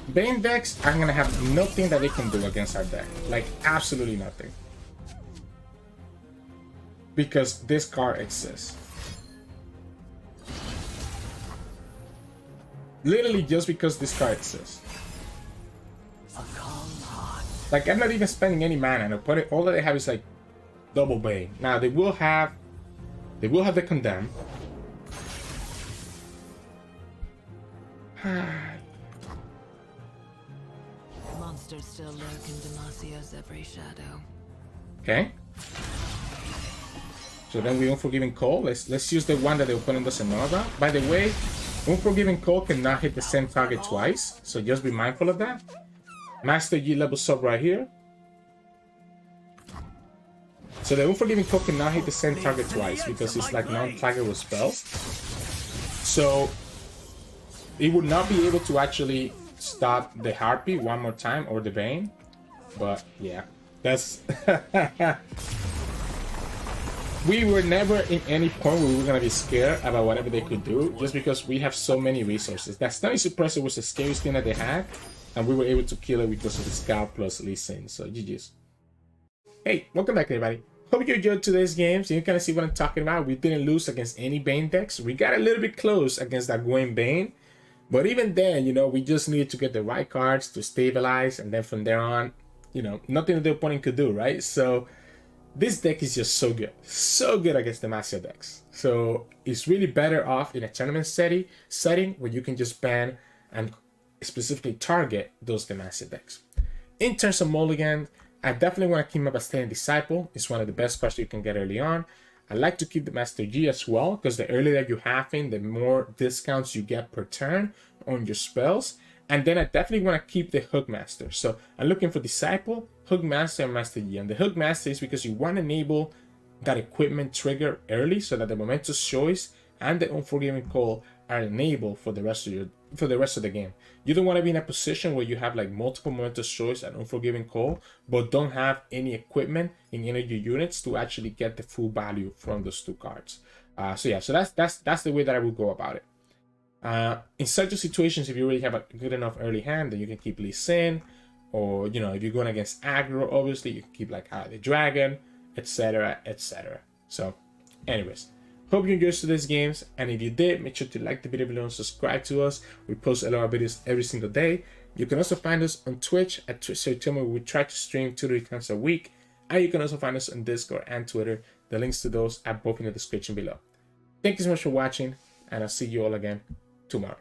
Vayne decks are gonna have nothing that they can do against our deck. Like, absolutely nothing. Because this card exists. Literally just because this card exists. Like, I'm not even spending any mana, and opponent, all that they have is like double Vayne. Now they will have the Condemn. Monsters still lurk in Demacia's every shadow. Okay. So then we Unforgiving Call. Let's use the one that the opponent doesn't know about. By the way, Unforgiving Call cannot hit the same target twice, so just be mindful of that. Master Yi levels up right here. So the Unforgiving Call cannot hit the same target twice because it's like non-targetable spells. So it would not be able to actually stop the Harpy one more time or the Vayne. But yeah, that's... We were never in any point where we were going to be scared about whatever they could do, just because we have so many resources. That Stunning Suppressor was the scariest thing that they had, and we were able to kill it because of the Scout plus Lee Sin, so GG's. Hey, welcome back everybody. Hope you enjoyed today's games. You can kind of see what I'm talking about. We didn't lose against any Vayne decks. We got a little bit close against that Gwen Vayne, but even then, you know, we just needed to get the right cards to stabilize, and then from there on, you know, nothing that the opponent could do, right? So this deck is just so good against the Demacia decks. So it's really better off in a tournament setting where you can just ban and specifically target those Demacia decks. In terms of mulligan, I definitely want to keep up a Staying Disciple. It's one of the best cards you can get early on. I like to keep the Master Yi as well, because the earlier you have him, the more discounts you get per turn on your spells. And then I definitely want to keep the Hookmaster. So I'm looking for Disciple, Hookmaster, and Master Yi. And the Hookmaster is because you want to enable that equipment trigger early so that the Momentous Choice and the Unforgiving Call are enabled for the rest of the game. You don't want to be in a position where you have like multiple Momentous Choice and Unforgiving Call, but don't have any equipment in any of your units to actually get the full value from those two cards. So yeah, so that's the way that I would go about it. In such situations, if you really have a good enough early hand, then you can keep Lee Sin, or you know, if you're going against aggro, obviously you can keep like the Dragon, etc, etc. So anyways, hope you enjoyed today's games, and if you did, make sure to like the video below and subscribe to us. We post a lot of videos every single day. You can also find us on Twitch at Sirturmund, where we try to stream 2 to 3 times a week, and you can also find us on Discord and Twitter. The links to those are both in the description below. Thank you so much for watching, and I'll see you all again tomorrow.